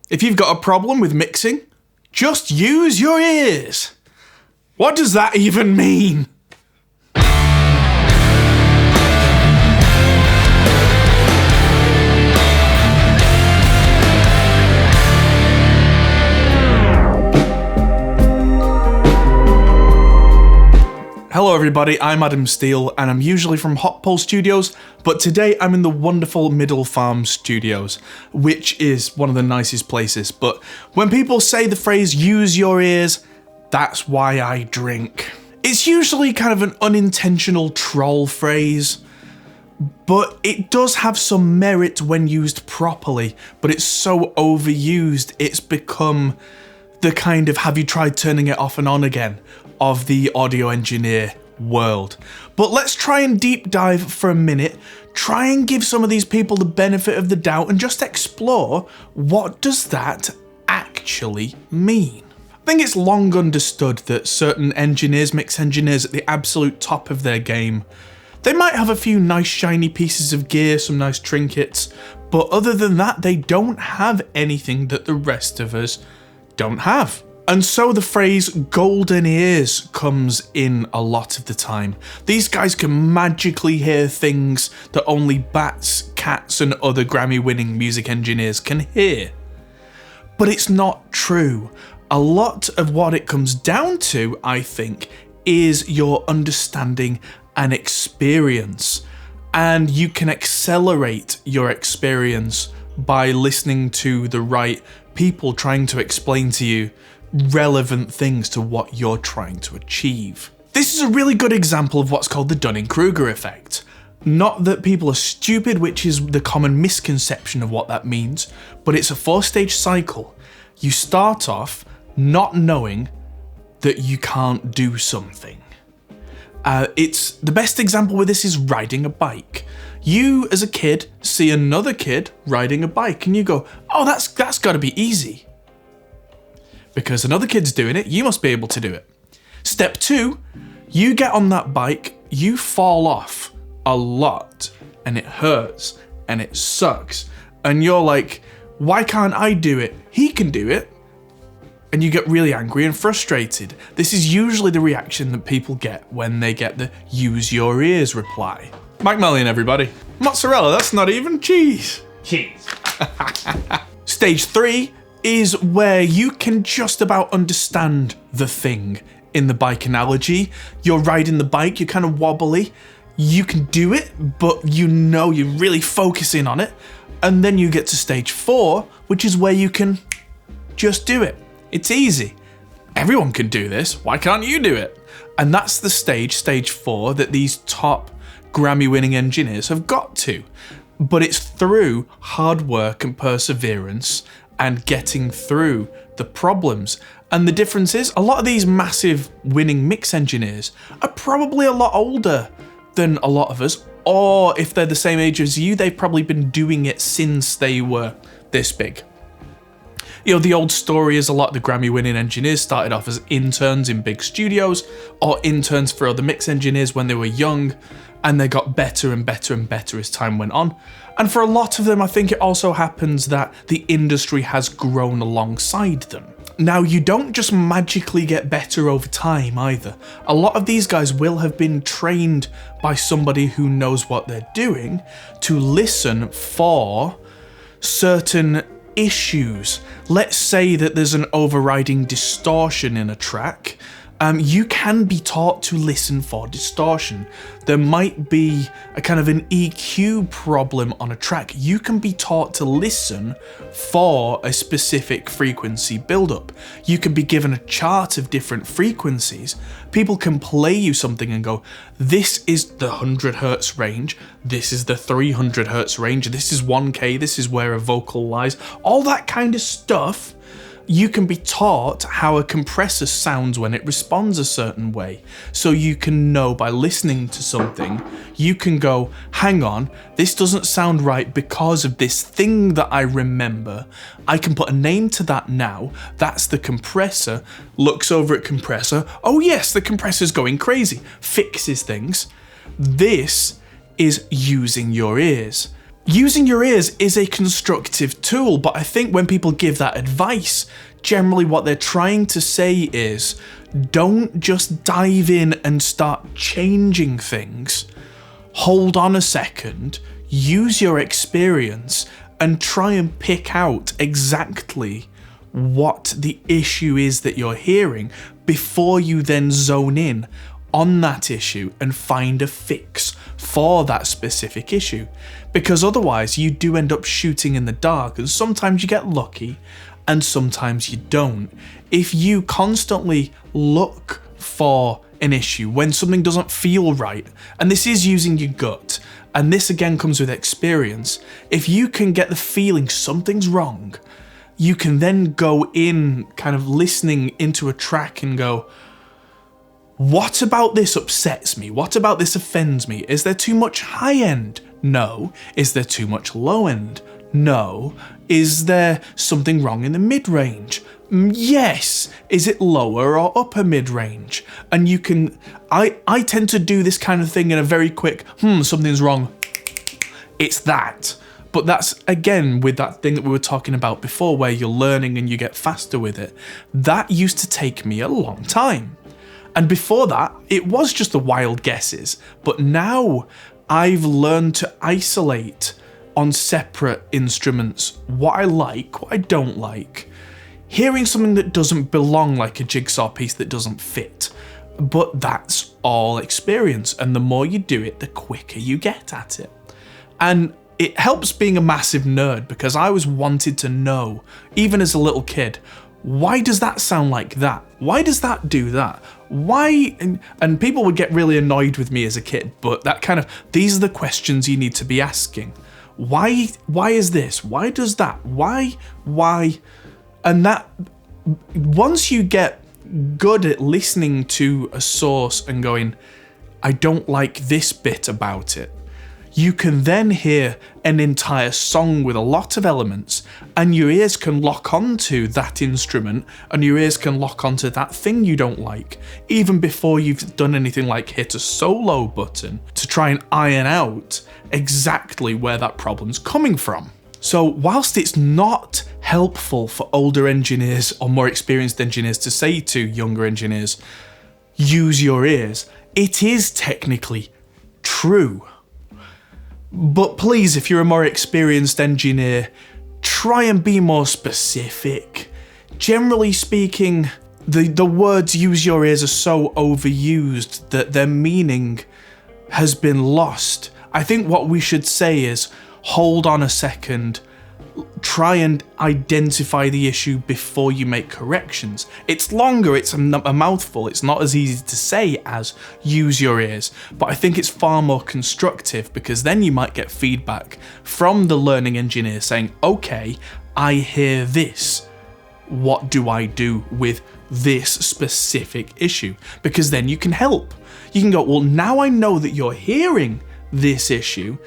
If you've got a problem with mixing, just use your ears. What does that even mean? Hello everybody, I'm Adam Steele and I'm usually from Hot Pole Studios, but today I'm in the wonderful Middle Farm Studios, which is one of the nicest places. But when people say the phrase use your ears, that's why I drink. It's usually kind of an unintentional troll phrase, but it does have some merit when used properly, but it's so overused it's become the kind of have you tried turning it off and on again of the audio engineer world. But let's try and deep dive for a minute, try and give some of these people the benefit of the doubt and just explore what does that actually mean. I think it's long understood that certain engineers, mix engineers at the absolute top of their game, they might have a few nice shiny pieces of gear, some nice trinkets, but other than that they don't have anything that the rest of us don't have. And so the phrase golden ears comes in a lot of the time. These guys can magically hear things that only bats, cats and other Grammy-winning music engineers can hear. But it's not true. A lot of what it comes down to, I think, is your understanding and experience. And you can accelerate your experience by listening to the right people trying to explain to you relevant things to what you're trying to achieve. This is a really good example of what's called the Dunning-Kruger effect. Not that people are stupid, which is the common misconception of what that means, but it's a 4-stage cycle. You start off not knowing that you can't do something. It's the best example with this is riding a bike. You as a kid see another kid riding a bike and you go, oh, that's got to be easy. Because another kid's doing it, you must be able to do it. Step 2, you get on that bike, you fall off a lot, and it hurts, and it sucks. And you're like, why can't I do it? He can do it. And you get really angry and frustrated. This is usually the reaction that people get when they get the use your ears reply. Mike Mullion, everybody. Mozzarella, that's not even cheese. Cheese. Stage 3 is where you can just about understand the thing in the bike analogy. You're riding the bike, you're kind of wobbly, you can do it, but you know you're really focusing on it. And then you get to stage 4, which is where you can just do it. It's easy. Everyone can do this, why can't you do it? And that's the stage 4, that these top Grammy-winning engineers have got to. But it's through hard work and perseverance and getting through the problems. And the difference is, a lot of these massive winning mix engineers are probably a lot older than a lot of us, or if they're the same age as you, they've probably been doing it since they were this big. You know, the old story is a lot of the Grammy-winning engineers started off as interns in big studios, or interns for other mix engineers when they were young, and they got better and better and better as time went on. And for a lot of them, I think it also happens that the industry has grown alongside them. Now, you don't just magically get better over time either. A lot of these guys will have been trained by somebody who knows what they're doing to listen for certain issues. Let's say that there's an overriding distortion in a track. You can be taught to listen for distortion. There might be a kind of an EQ problem on a track. You can be taught to listen for a specific frequency buildup. You can be given a chart of different frequencies. People can play you something and go, this is the 100 Hertz range, this is the 300 Hertz range, this is 1K, this is where a vocal lies. All that kind of stuff. You can be taught how a compressor sounds when it responds a certain way. So you can know by listening to something, you can go, hang on, this doesn't sound right because of this thing that I remember. I can put a name to that now. That's the compressor. Looks over at compressor. Oh yes, the compressor's going crazy. Fixes things. This is using your ears. Using your ears is a constructive tool, but I think when people give that advice, generally what they're trying to say is, don't just dive in and start changing things. Hold on a second, use your experience, and try and pick out exactly what the issue is that you're hearing before you then zone in on that issue and find a fix for that specific issue. Because otherwise you do end up shooting in the dark, and sometimes you get lucky and sometimes you don't. If you constantly look for an issue when something doesn't feel right, and this is using your gut, and this again comes with experience, if you can get the feeling something's wrong, you can then go in kind of listening into a track and go, what about this upsets me? What about this offends me? Is there too much high end? No. Is there too much low end? No. Is there something wrong in the mid-range? Yes. Is it lower or upper mid-range? And you can, I tend to do this kind of thing in a very quick, something's wrong. It's that. But that's, again, with that thing that we were talking about before, where you're learning and you get faster with it. That used to take me a long time. And before that, it was just the wild guesses. But now I've learned to isolate on separate instruments what I like, what I don't like. Hearing something that doesn't belong, like a jigsaw piece that doesn't fit. But that's all experience. And the more you do it, the quicker you get at it. And it helps being a massive nerd, because I always wanted to know, even as a little kid, why does that sound like that? Why does that do that? Why? And people would get really annoyed with me as a kid, but that kind of, these are the questions you need to be asking. Why is this? Why does that? Why? And that, once you get good at listening to a source and going, I don't like this bit about it, you can then hear an entire song with a lot of elements, and your ears can lock onto that instrument, and your ears can lock onto that thing you don't like, even before you've done anything like hit a solo button to try and iron out exactly where that problem's coming from. So whilst it's not helpful for older engineers or more experienced engineers to say to younger engineers, use your ears, it is technically true. But please, if you're a more experienced engineer, try and be more specific. Generally speaking, the words use your ears are so overused that their meaning has been lost. I think what we should say is, hold on a second, try and identify the issue before you make corrections. It's longer, it's a mouthful, it's not as easy to say as use your ears, but I think it's far more constructive, because then you might get feedback from the learning engineer saying, okay, I hear this. What do I do with this specific issue? Because then you can help. You can go, well, now I know that you're hearing this issue,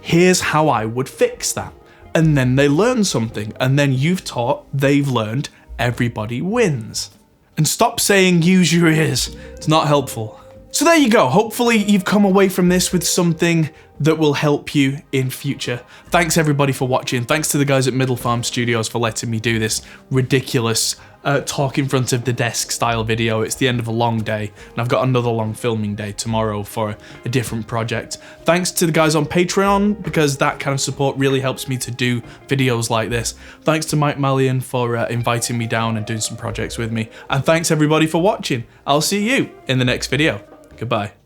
here's how I would fix that. And then they learn something, and then you've taught, they've learned, everybody wins. And stop saying use your ears, it's not helpful. So there you go, hopefully you've come away from this with something that will help you in future. Thanks everybody for watching, thanks to the guys at Middle Farm Studios for letting me do this ridiculous talk in front of the desk style video. It's the end of a long day, and I've got another long filming day tomorrow for a different project. Thanks to the guys on Patreon, because that kind of support really helps me to do videos like this. Thanks to Mike Mallion for inviting me down and doing some projects with me. And thanks everybody for watching. I'll see you in the next video. Goodbye.